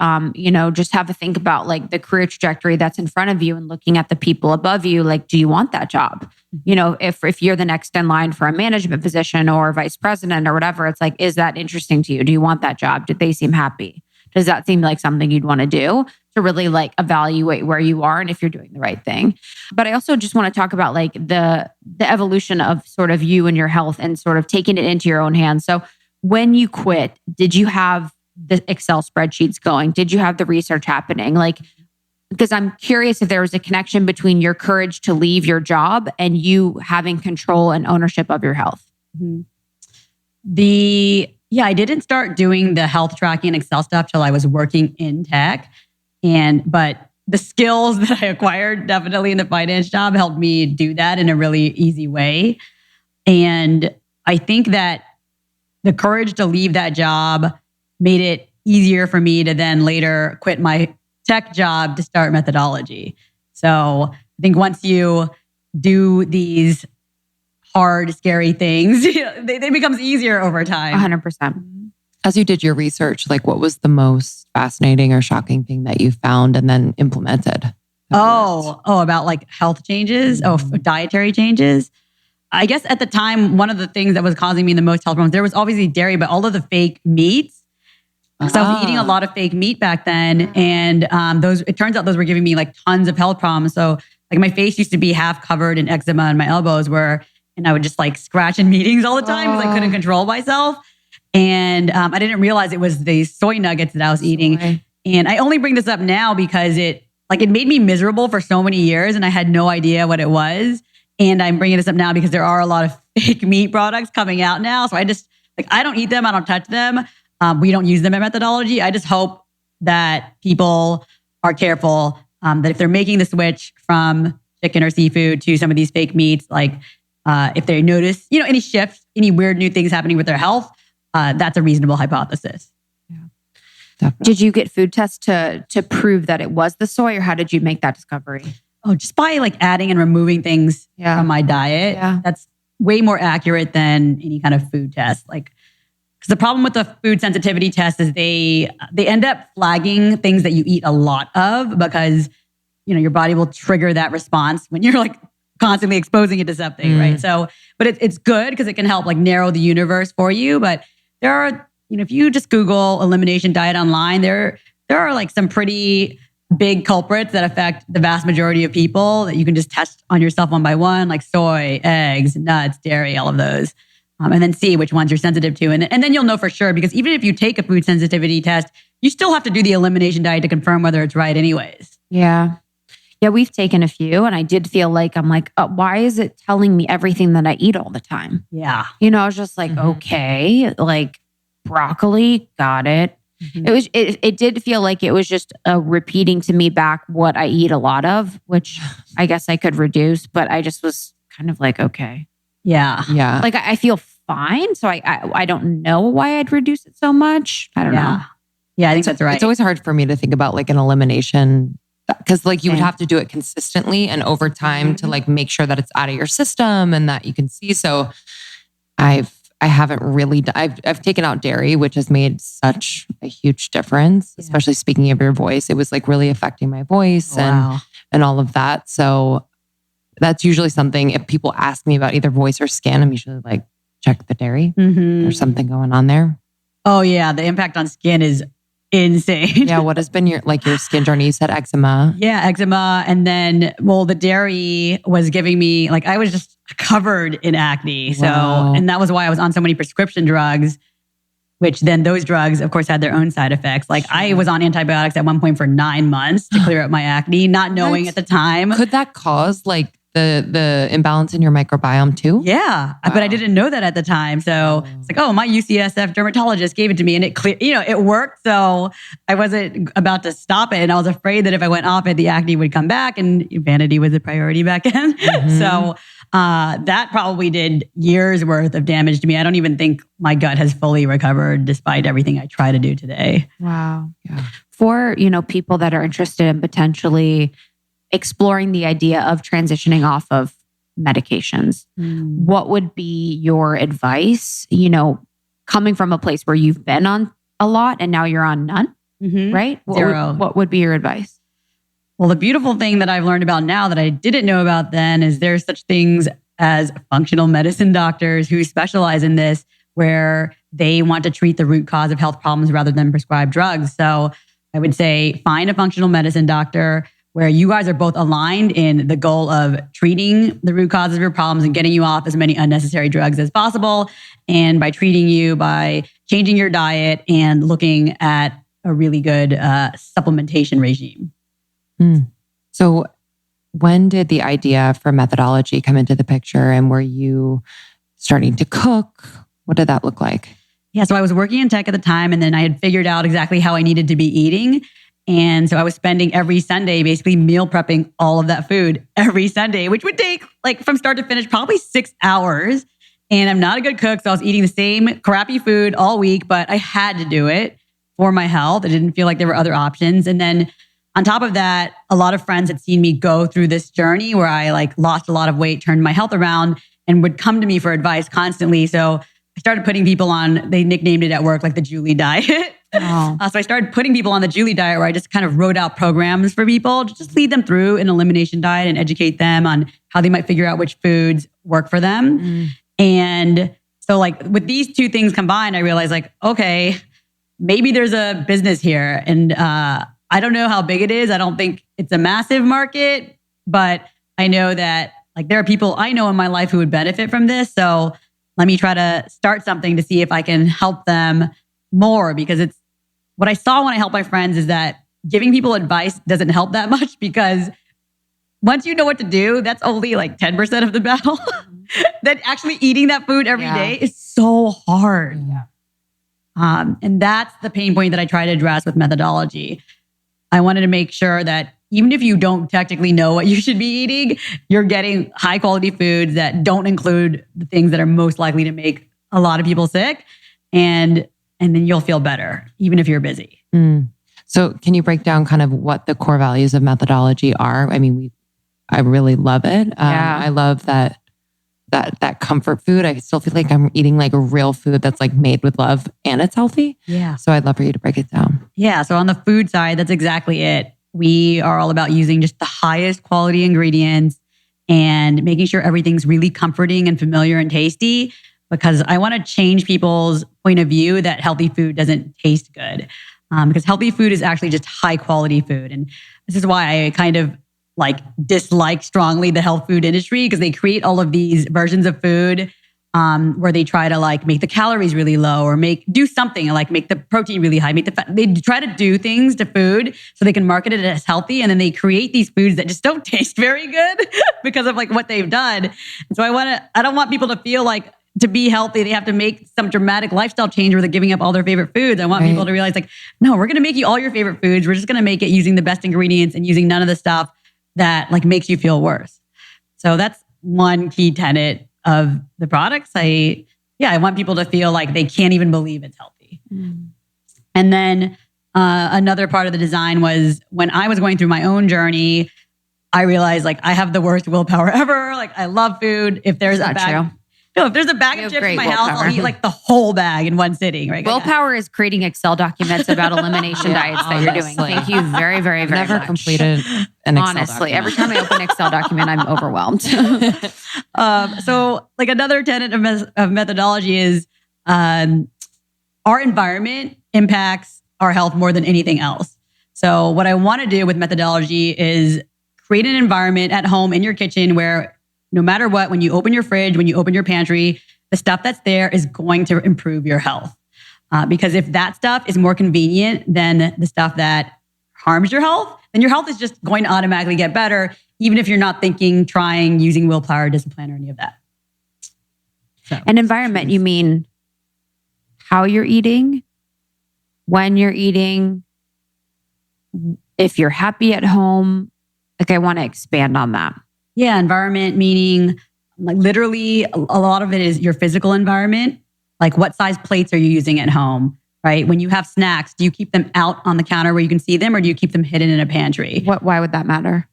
S5: Just have a think about like the career trajectory that's in front of you and looking at the people above you. Like, do you want that job? If you're the next in line for a management position or vice president or whatever, it's like, is that interesting to you? Do you want that job? Did they seem happy? Does that seem like something you'd want to do to really like evaluate where you are and if you're doing the right thing? But I also just want to talk about like the evolution of sort of you and your health and sort of taking it into your own hands. So when you quit, did you have the Excel spreadsheets going? Did you have the research happening? Like, because I'm curious if there was a connection between your courage to leave your job and you having control and ownership of your health.
S1: Mm-hmm. I didn't start doing the health tracking and Excel stuff till I was working in tech. But the skills that I acquired definitely in the finance job helped me do that in a really easy way. And I think that the courage to leave that job made it easier for me to then later quit my tech job to start methodology. So I think once you do these hard, scary things, they becomes easier over time.
S5: 100%.
S6: As you did your research, like what was the most fascinating or shocking thing that you found and then implemented?
S1: About like health changes, dietary changes. I guess at the time, one of the things that was causing me the most health problems, there was obviously dairy, but all of the fake meats. So I was eating a lot of fake meat back then. And it turns out those were giving me like tons of health problems. So like my face used to be half covered in eczema and my elbows and I would just like scratch in meetings all the time because I couldn't control myself. And I didn't realize it was the soy nuggets that I was eating. And I only bring this up now because it made me miserable for so many years and I had no idea what it was. And I'm bringing this up now because there are a lot of fake meat products coming out now. So I just, I don't eat them. I don't touch them. We don't use them in methodology. I just hope that people are careful that if they're making the switch from chicken or seafood to some of these fake meats, if they notice, any shifts, any weird new things happening with their health, that's a reasonable hypothesis.
S5: Definitely. Did you get food tests to prove that it was the soy, or how did you make that discovery?
S1: Oh, just by adding and removing things from my diet. Yeah. That's way more accurate than any kind of food test. Because the problem with the food sensitivity test is they end up flagging things that you eat a lot of because, your body will trigger that response when you're constantly exposing it to something, right? So, but it's good because it can help narrow the universe for you. But there are, if you just Google elimination diet online, there are some pretty big culprits that affect the vast majority of people that you can just test on yourself one by one, like soy, eggs, nuts, dairy, all of those. And then see which ones you're sensitive to. And then you'll know for sure, because even if you take a food sensitivity test, you still have to do the elimination diet to confirm whether it's right anyways.
S5: Yeah. Yeah, we've taken a few and I did feel why is it telling me everything that I eat all the time?
S1: Yeah.
S5: I was just okay, broccoli, got it. Mm-hmm. It did feel like it was just repeating to me back what I eat a lot of, which I guess I could reduce, but I just was kind of okay.
S1: Yeah.
S6: Yeah.
S5: I feel fine. So I don't know why I'd reduce it so much. I don't know.
S1: Yeah, I think that's right.
S6: It's always hard for me to think about an elimination because you would have to do it consistently and over time to make sure that it's out of your system and that you can see. So I haven't really, I've taken out dairy, which has made such a huge difference, especially speaking of your voice. It was really affecting my voice and all of that. So that's usually something, if people ask me about either voice or skin, I'm usually check the dairy. Mm-hmm. There's something going on there.
S1: Oh yeah. The impact on skin is insane.
S6: Yeah. What has been your skin journey? You said eczema.
S1: Yeah. Eczema. And then, the dairy was giving me, I was just covered in acne. So, and that was why I was on so many prescription drugs, which then those drugs, of course, had their own side effects. I was on antibiotics at one point for 9 months to clear up my acne, not knowing at the time.
S6: Could that cause the imbalance in your microbiome too?
S1: Yeah. Wow. But I didn't know that at the time. So it's my UCSF dermatologist gave it to me and it cleared, it worked. So I wasn't about to stop it. And I was afraid that if I went off it, the acne would come back, and vanity was a priority back then. Mm-hmm. So that probably did years worth of damage to me. I don't even think my gut has fully recovered despite everything I try to do today.
S5: Wow. Yeah. For, people that are interested in potentially exploring the idea of transitioning off of medications, what would be your advice, coming from a place where you've been on a lot and now you're on none, right?
S1: Zero.
S5: What would be your advice?
S1: Well, the beautiful thing that I've learned about now that I didn't know about then is there's such things as functional medicine doctors who specialize in this, where they want to treat the root cause of health problems rather than prescribe drugs. So I would say find a functional medicine doctor where you guys are both aligned in the goal of treating the root causes of your problems and getting you off as many unnecessary drugs as possible. And by treating you by changing your diet and looking at a really good supplementation regime.
S6: So when did the idea for methodology come into the picture, and were you starting to cook? What did that look like?
S1: Yeah, so I was working in tech at the time, and then I had figured out exactly how I needed to be eating. And so I was spending every Sunday basically meal prepping all of that food every Sunday, which would take from start to finish probably 6 hours. And I'm not a good cook, so I was eating the same crappy food all week, but I had to do it for my health. I didn't feel like there were other options. And then on top of that, a lot of friends had seen me go through this journey where I lost a lot of weight, turned my health around, and would come to me for advice constantly. So I started putting people on, they nicknamed it at work the Julie diet.
S5: Oh.
S1: So I started putting people on the Julie diet, where I just kind of wrote out programs for people to just lead them through an elimination diet and educate them on how they might figure out which foods work for them. And so like with these two things combined, I realized like, okay, maybe there's a business here. And I don't know how big it is. I don't think it's a massive market, but I know that like there are people I know in my life who would benefit from this. So let me try to start something to see if I can help them more, because it's what I saw when I helped my friends is that giving people advice doesn't help that much, because once you know what to do, that's only like 10% of the battle. That actually eating that food every day is so hard. And that's the pain point that I try to address with methodology. I wanted to make sure that even if you don't technically know what you should be eating, you're getting high quality foods that don't include the things that are most likely to make a lot of people sick. And then you'll feel better, even if you're busy.
S6: So can you break down kind of what the core values of methodology are? I mean, I really love it. I love that comfort food. I still feel like I'm eating like a real food that's like made with love and it's healthy.
S1: Yeah.
S6: So I'd love for you to break it down.
S1: Yeah. So on the food side, that's exactly it. We are all about using just the highest quality ingredients and making sure everything's really comforting and familiar and tasty, because I want to change people's point of view that healthy food doesn't taste good. Because healthy food is actually just high quality food. And this is why I kind of like dislike strongly the health food industry, because they create all of these versions of food where they try to like make the calories really low or do something like make the protein really high, make the fat. They try to do things to food so they can market it as healthy. And then they create these foods that just don't taste very good because of like what they've done. And so I don't want people to feel like to be healthy, they have to make some dramatic lifestyle change where they're giving up all their favorite foods. I want people to realize like, no, we're going to make you all your favorite foods. We're just going to make it using the best ingredients and using none of the stuff that like makes you feel worse. So that's one key tenet of the products. I want people to feel like they can't even believe it's healthy. And then another part of the design was when I was going through my own journey, I realized like I have the worst willpower ever. Like I love food. If there's a bag, if there's a bag of chips in my house, I'll eat like the whole bag in one sitting. Right?
S5: Willpower is creating Excel documents about elimination diets that you're doing. Thank you very, very, very
S6: Never
S5: much.
S6: completed an Excel
S5: Honestly,
S6: document.
S5: every time I open an Excel document, I'm overwhelmed.
S1: So like another tenet of methodology is our environment impacts our health more than anything else. So what I want to do with methodology is create an environment at home in your kitchen where no matter what, when you open your fridge, when you open your pantry, the stuff that's there is going to improve your health. Because if that stuff is more convenient than the stuff that harms your health, then your health is just going to automatically get better, even if you're not thinking, trying, using willpower, discipline, or any of that. So,
S5: An environment, you mean how you're eating, when you're eating, if you're happy at home. Like I want to expand on that.
S1: yeah, environment meaning like literally a lot of it is your physical environment. Like what size plates are you using at home, right? When you have snacks, do you keep them out on the counter where you can see them, or do you keep them hidden in a pantry?
S5: Why would that matter?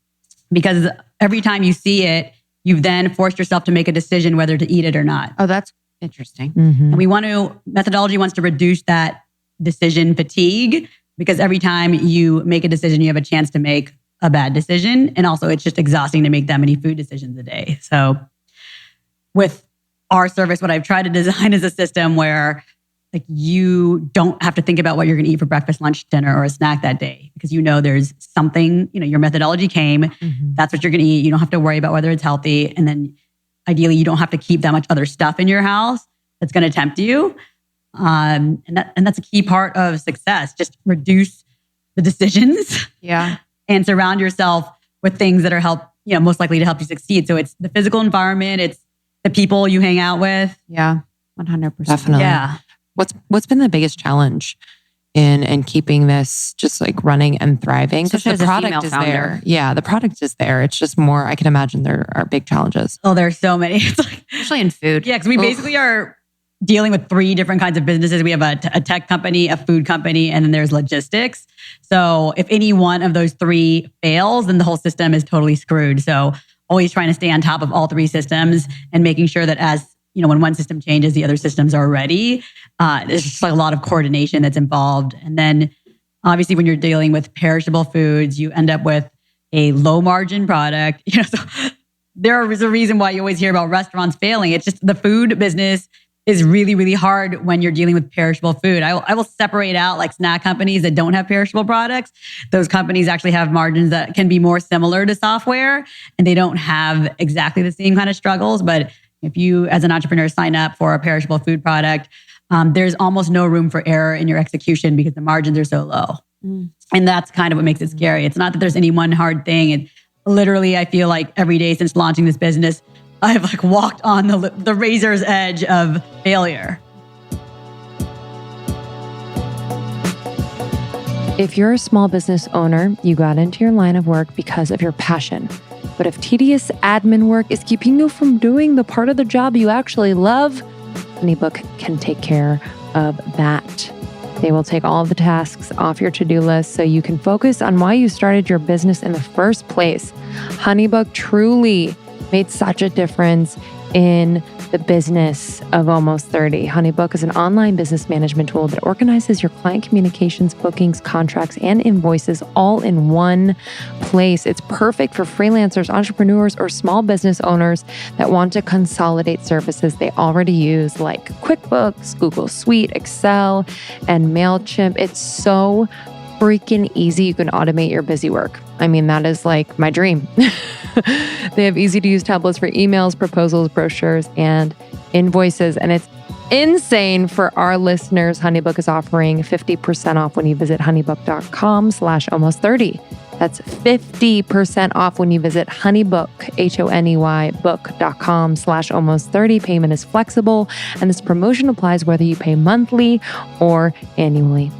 S1: Because every time you see it, you've then forced yourself to make a decision whether to eat it or not.
S5: Oh, that's interesting.
S1: And methodology wants to reduce that decision fatigue, because every time you make a decision, you have a chance to make a bad decision. And also it's just exhausting to make that many food decisions a day. So with our service, what I've tried to design is a system where like you don't have to think about what you're going to eat for breakfast, lunch, dinner, or a snack that day, because you know there's something, your methodology came, that's what you're going to eat. You don't have to worry about whether it's healthy. And then ideally you don't have to keep that much other stuff in your house that's going to tempt you. And that's a key part of success. Just reduce the decisions.
S5: Yeah.
S1: And surround yourself with things that are most likely to help you succeed. So it's the physical environment, it's the people you hang out with.
S5: Yeah. 100%.
S6: Definitely.
S1: Yeah.
S6: What's been the biggest challenge in keeping this just like running and thriving? Because
S5: Especially
S6: the
S5: as a
S6: product
S5: female
S6: is
S5: founder.
S6: there. Yeah, the product is there. It's just more, I can imagine there are big challenges.
S1: Oh, there's so many. It's like,
S5: Especially in food.
S1: yeah, because we basically are dealing with 3 different kinds of businesses. We have a tech company, a food company, and then there's logistics. So if any one of those 3 fails, then the whole system is totally screwed. So always trying to stay on top of all 3 systems and making sure that as when one system changes, the other systems are ready. There's just like a lot of coordination that's involved. And then obviously when you're dealing with perishable foods, you end up with a low margin product. So there is a reason why you always hear about restaurants failing. It's just the food business is really, really hard when you're dealing with perishable food. I will separate out like snack companies that don't have perishable products. Those companies actually have margins that can be more similar to software, and they don't have exactly the same kind of struggles. But if you, as an entrepreneur, sign up for a perishable food product, there's almost no room for error in your execution because the margins are so low. And that's kind of what makes it scary. It's not that there's any one hard thing. Literally, I feel like every day since launching this business, I've like walked on the razor's edge of failure.
S3: If you're a small business owner, you got into your line of work because of your passion. But if tedious admin work is keeping you from doing the part of the job you actually love, HoneyBook can take care of that. They will take all of the tasks off your to-do list so you can focus on why you started your business in the first place. HoneyBook truly made such a difference in the business of Almost 30. HoneyBook is an online business management tool that organizes your client communications, bookings, contracts, and invoices all in one place. It's perfect for freelancers, entrepreneurs, or small business owners that want to consolidate services they already use like QuickBooks, Google Suite, Excel, and MailChimp. It's so freaking easy. You can automate your busy work. I mean, that is like my dream. They have easy to use templates for emails, proposals, brochures, and invoices. And it's insane for our listeners. HoneyBook is offering 50% off when you visit honeybook.com/almost30. That's 50% off when you visit honeybook, HONEY book.com/almost30. Payment is flexible, and this promotion applies whether you pay monthly or annually.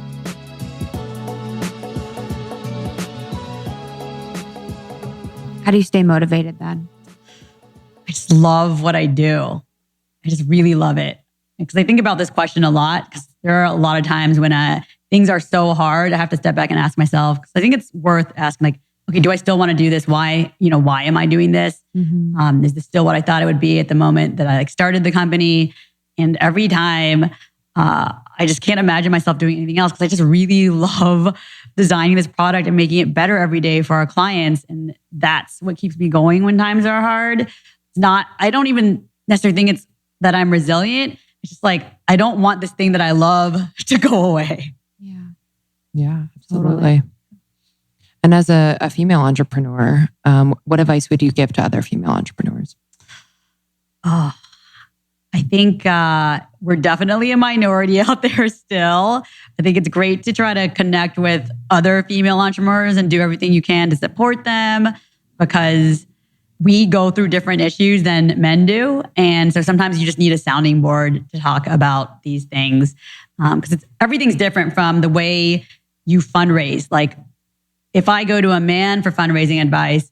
S5: How do you stay motivated then?
S1: I just love what I do. I just really love it. Because I think about this question a lot, because there are a lot of times when things are so hard, I have to step back and ask myself, because I think it's worth asking, like, okay, do I still want to do this? Why am I doing this? Is this still what I thought it would be at the moment that I started the company? And every time, I just can't imagine myself doing anything else, because I just really love designing this product and making it better every day for our clients. And that's what keeps me going when times are hard. I don't even necessarily think it's that I'm resilient. It's just like, I don't want this thing that I love to go away.
S6: Yeah, absolutely. And as a female entrepreneur, what advice would you give to other female entrepreneurs?
S1: Oh, I think we're definitely a minority out there still. I think it's great to try to connect with other female entrepreneurs and do everything you can to support them, because we go through different issues than men do. And so sometimes you just need a sounding board to talk about these things, because everything's different from the way you fundraise. Like if I go to a man for fundraising advice,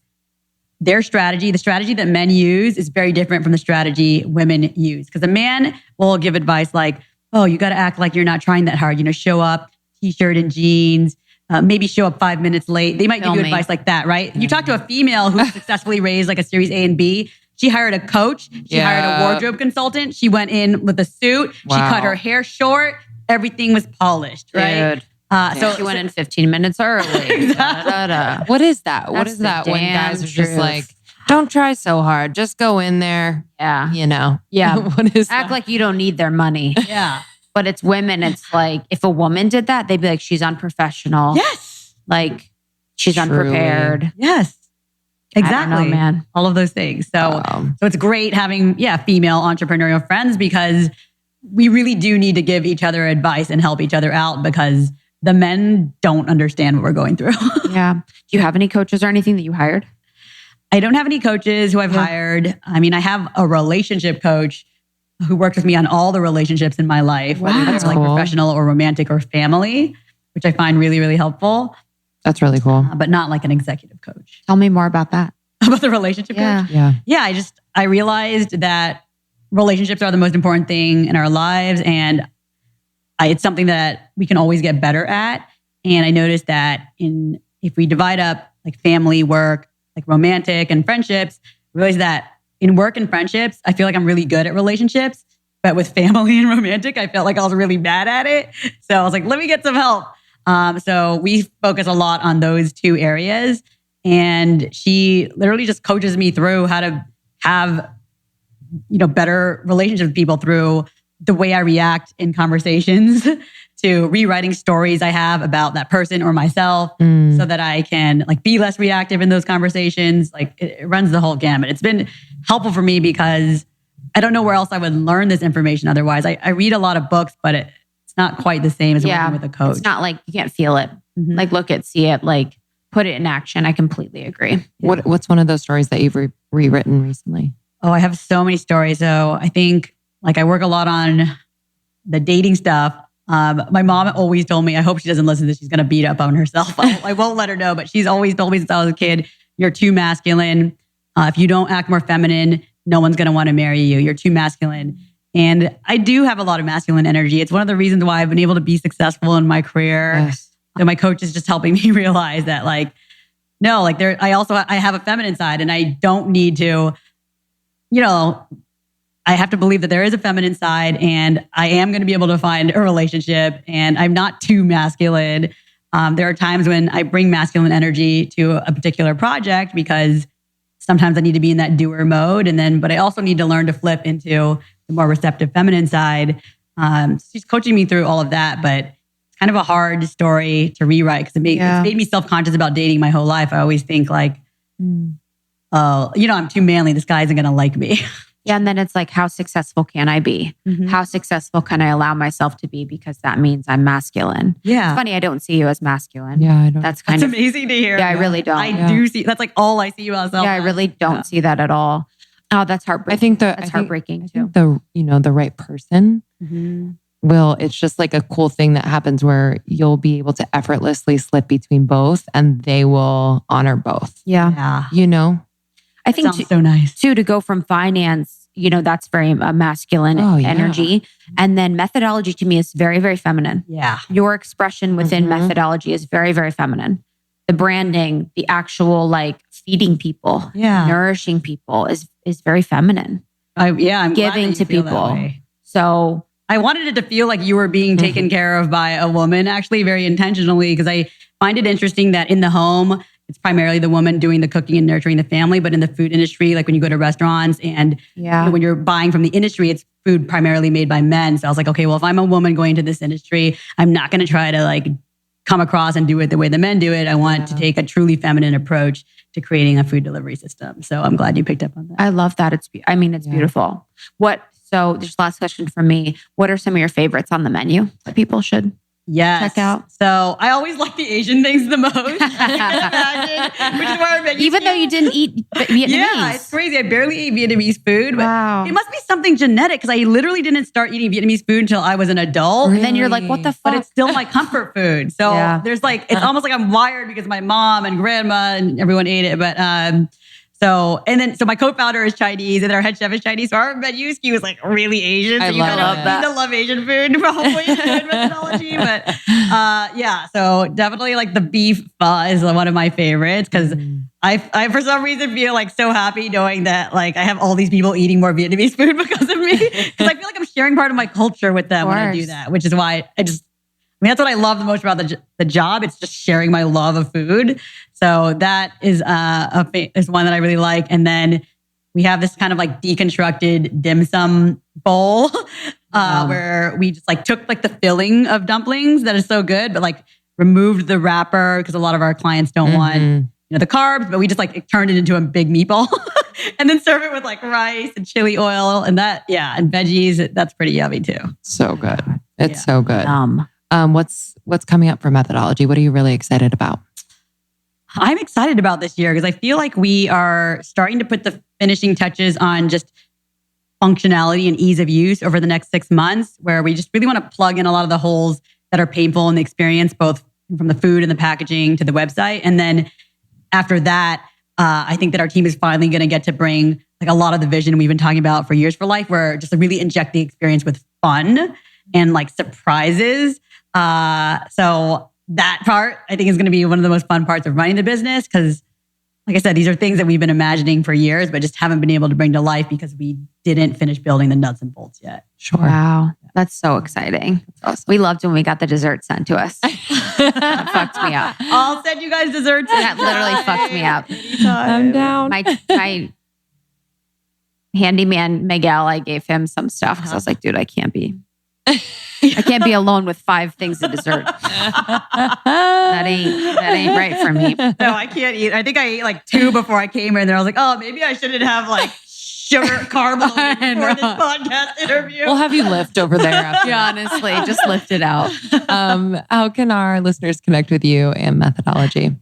S1: the strategy that men use is very different from the strategy women use. Because a man will give advice like, oh, you got to act like you're not trying that hard. Show up, t-shirt and jeans, maybe show up 5 minutes late. They might give you advice like that, right? You talk to a female who successfully raised like a Series A and B. She hired a coach. She hired a wardrobe consultant. She went in with a suit. Wow. She cut her hair short. Everything was polished, right?
S5: Dude. So she went in 15 minutes early.
S6: Exactly. What is that? What is that when guys are just like, don't try so hard. Just go in there.
S5: Yeah.
S6: Yeah. What is
S5: Act like you don't need their money.
S1: Yeah.
S5: But it's women. It's like, if a woman did that, they'd be like, she's unprofessional.
S1: Yes.
S5: Like, she's unprepared.
S1: Yes. Exactly.
S5: I don't know, man.
S1: All of those things. So it's great having, female entrepreneurial friends, because we really do need to give each other advice and help each other out, because the men don't understand what we're going through.
S5: Yeah. Do you have any coaches or anything that you hired?
S1: I don't have any coaches who I've hired. I mean, I have a relationship coach who works with me on all the relationships in my life, whether that's like professional or romantic or family, which I find really, really helpful.
S6: That's really cool.
S1: But not like an executive coach.
S5: Tell me more about that.
S1: About the relationship coach? Yeah. I realized that relationships are the most important thing in our lives. And it's something that we can always get better at. And I noticed that if we divide up like family, work, like romantic and friendships, I realized that in work and friendships, I feel like I'm really good at relationships. But with family and romantic, I felt like I was really bad at it. So I was like, let me get some help. So we focus a lot on those two areas. And she literally just coaches me through how to have, better relationships with people through the way I react in conversations to rewriting stories I have about that person or myself so that I can be less reactive in those conversations. It runs the whole gamut. It's been helpful for me because I don't know where else I would learn this information otherwise. I read a lot of books, but it's not quite the same as working with a coach.
S5: It's not you can't feel it. Look it, see it, put it in action. I completely agree.
S6: What's one of those stories that you've rewritten recently?
S1: Oh, I have so many stories. So I think I work a lot on the dating stuff. My mom always told me, I hope she doesn't listen to this, she's going to beat up on herself. I won't let her know, but she's always told me since I was a kid, you're too masculine. If you don't act more feminine, no one's going to want to marry you. You're too masculine. And I do have a lot of masculine energy. It's one of the reasons why I've been able to be successful in my career.
S6: Yes.
S1: So my coach is just helping me realize that no, I have a feminine side and I don't need to, I have to believe that there is a feminine side and I am going to be able to find a relationship and I'm not too masculine. There are times when I bring masculine energy to a particular project because sometimes I need to be in that doer mode. But I also need to learn to flip into the more receptive feminine side. She's coaching me through all of that, but it's kind of a hard story to rewrite because it's made me self-conscious about dating my whole life. I always think I'm too manly. This guy isn't going to like me.
S5: Yeah. And then it's how successful can I be? How successful can I allow myself to be? Because that means I'm masculine.
S1: Yeah.
S5: It's funny. I don't see you as masculine.
S6: Yeah. I don't.
S5: That's
S1: amazing to hear.
S5: Yeah, I really don't.
S1: I do see, that's all I see you as.
S5: Yeah, I really don't see that at all. Oh, that's heartbreaking. That's heartbreaking too.
S6: The right person will, it's just a cool thing that happens where you'll be able to effortlessly slip between both and they will honor both.
S5: Yeah.
S1: I think sounds so nice
S5: too, to go from finance, that's very masculine energy. And then methodology to me is very, very feminine.
S1: Yeah.
S5: Your expression within methodology is very, very feminine. The branding, the actual feeding people, nourishing people is very feminine.
S1: I'm
S5: giving to people. So
S1: I wanted it to feel like you were being taken care of by a woman, actually very intentionally, because I find it interesting that in the home, it's primarily the woman doing the cooking and nurturing the family. But in the food industry, when you go to restaurants and when you're buying from the industry, it's food primarily made by men. So I was like, okay, well, if I'm a woman going into this industry, I'm not going to try to come across and do it the way the men do it. I want to take a truly feminine approach to creating a food delivery system. So I'm glad you picked up on that.
S5: I love that. It's beautiful. So just last question from me. What are some of your favorites on the menu that people should check out?
S1: So I always like the Asian things the most. You can imagine, which is why I'm
S5: even though you didn't eat Vietnamese. Yeah,
S1: it's crazy. I barely eat Vietnamese food. But it must be something genetic because I literally didn't start eating Vietnamese food until I was an adult.
S5: And then you're like, what the fuck?
S1: But it's still my comfort food. So there's it's almost like I'm wired because my mom and grandma and everyone ate it. But so my co-founder is Chinese and our head chef is Chinese. So our menu scheme is really Asian. So you kind of need to love Asian food probably in food methodology. But so definitely the beef pho is one of my favorites because I for some reason feel so happy knowing that I have all these people eating more Vietnamese food because of me. Because I feel like I'm sharing part of my culture with them when I do that, which is why that's what I love the most about the job. It's just sharing my love of food. So that is is one that I really like. And then we have this kind of deconstructed dim sum bowl where we just took the filling of dumplings that is so good, but removed the wrapper because a lot of our clients don't want the carbs, but we just turned it into a big meatball and then serve it with rice and chili oil and and veggies. That's pretty yummy too.
S6: So good. It's so good. What's coming up for methodology? What are you really excited about?
S1: I'm excited about this year because I feel like we are starting to put the finishing touches on just functionality and ease of use over the next 6 months, where we just really want to plug in a lot of the holes that are painful in the experience, both from the food and the packaging to the website. And then after that, I think that our team is finally going to get to bring a lot of the vision we've been talking about for Years for Life, where just to really inject the experience with fun and surprises. So that part, I think, is going to be one of the most fun parts of running the business because, like I said, these are things that we've been imagining for years, but just haven't been able to bring to life because we didn't finish building the nuts and bolts yet.
S6: Sure.
S5: Wow. That's so exciting. That's awesome. We loved when we got the dessert sent to us. That fucked me up.
S1: I'll send you guys desserts.
S5: That literally fucked me up.
S6: I'm down.
S5: My handyman, Miguel, I gave him some stuff because I was like, dude, I can't be alone with 5 things of dessert. That ain't right for me.
S1: No, I can't eat. I think I ate like 2 before I came here, and then I was like, oh, maybe I shouldn't have like sugar carb loaded before this podcast interview.
S6: We'll have you lift over there after.
S5: Yeah, honestly, just lift it out.
S6: How can our listeners connect with you and methodology?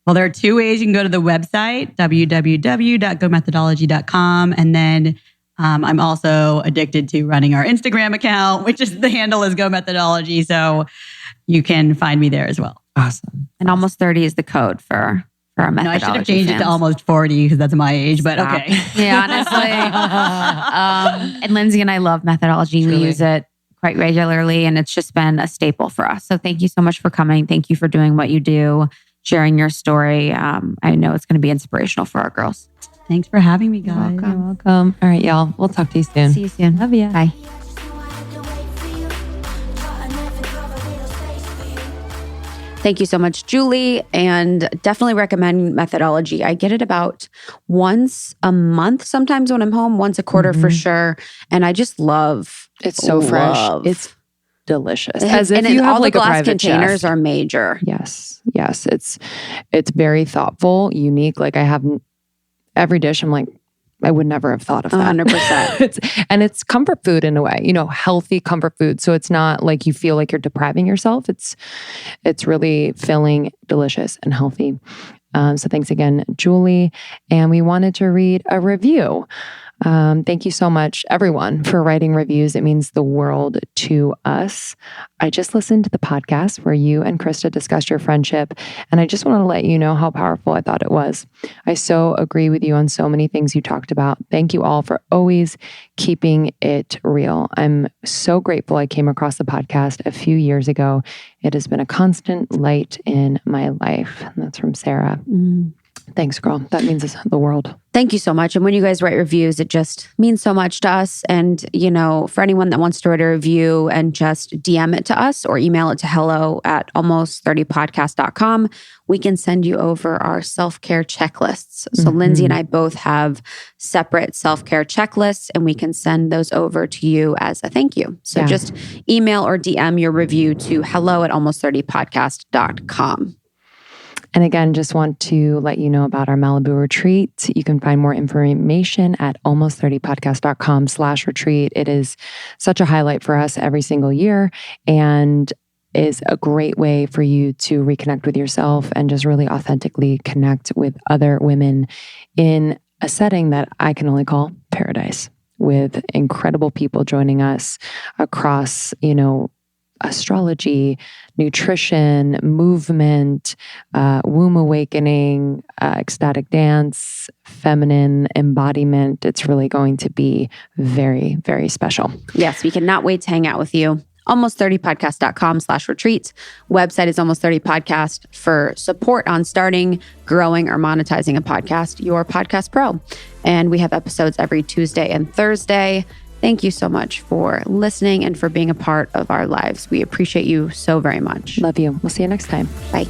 S1: Well, there are 2 ways. You can go to the website, www.gomethodology.com. And then I'm also addicted to running our Instagram account, which is the handle is Go Methodology. So you can find me there as well.
S6: Awesome.
S5: And almost 30 is the code for our methodology.
S1: No, I should have changed it to almost 40 because that's my age, but okay.
S5: Yeah, honestly. And Lindsay and I love methodology.
S6: Truly.
S5: We use it quite regularly, and it's just been a staple for us. So thank you so much for coming. Thank you for doing what you do, sharing your story. I know it's going to be inspirational for our girls.
S1: Thanks for having me, guys.
S6: You're welcome. All right, y'all. We'll talk to you soon.
S5: See you soon.
S6: Love you.
S5: Bye. Thank you so much, Julie, and definitely recommend methodology. I get it about once a month, sometimes when I'm home, once a quarter for sure. And I just love
S3: It's so fresh. It's delicious. As if
S5: and
S3: you have
S5: all
S3: like
S5: the
S3: a
S5: glass
S3: private
S5: containers
S3: chef.
S5: are major.
S3: Yes. It's very thoughtful, unique. Like I have every dish. I'm like, I would never have thought of that.
S5: 100%.
S3: And it's comfort food in a way, healthy comfort food. So it's not like you feel like you're depriving yourself. It's really filling, delicious, and healthy. So thanks again, Julie. And we wanted to read a review. Thank you so much, everyone, for writing reviews. It means the world to us. I just listened to the podcast where you and Krista discussed your friendship, and I just want to let you know how powerful I thought it was. I so agree with you on so many things you talked about. Thank you all for always keeping it real. I'm so grateful I came across the podcast a few years ago. It has been a constant light in my life. And that's from Sarah. Thanks, girl. That means the world.
S5: Thank you so much. And when you guys write reviews, it just means so much to us. And, for anyone that wants to write a review and just DM it to us or email it to hello@almost30podcast.com, we can send you over our self-care checklists. So Lindsay and I both have separate self-care checklists, and we can send those over to you as a thank you. So just email or DM your review to hello@almost30podcast.com.
S3: And again, just want to let you know about our Malibu retreat. You can find more information at almost30podcast.com/retreat. It is such a highlight for us every single year and is a great way for you to reconnect with yourself and just really authentically connect with other women in a setting that I can only call paradise, with incredible people joining us across, astrology, nutrition, movement, womb awakening, ecstatic dance, feminine embodiment. It's really going to be very, very special.
S5: Yes, we cannot wait to hang out with you. almost30podcast.com/retreats. Website is Almost 30 Podcast. For support on starting, growing, or monetizing a podcast, your podcast pro. And we have episodes every Tuesday and Thursday. Thank you so much for listening and for being a part of our lives. We appreciate you so very much.
S3: Love you. We'll see you next time.
S5: Bye.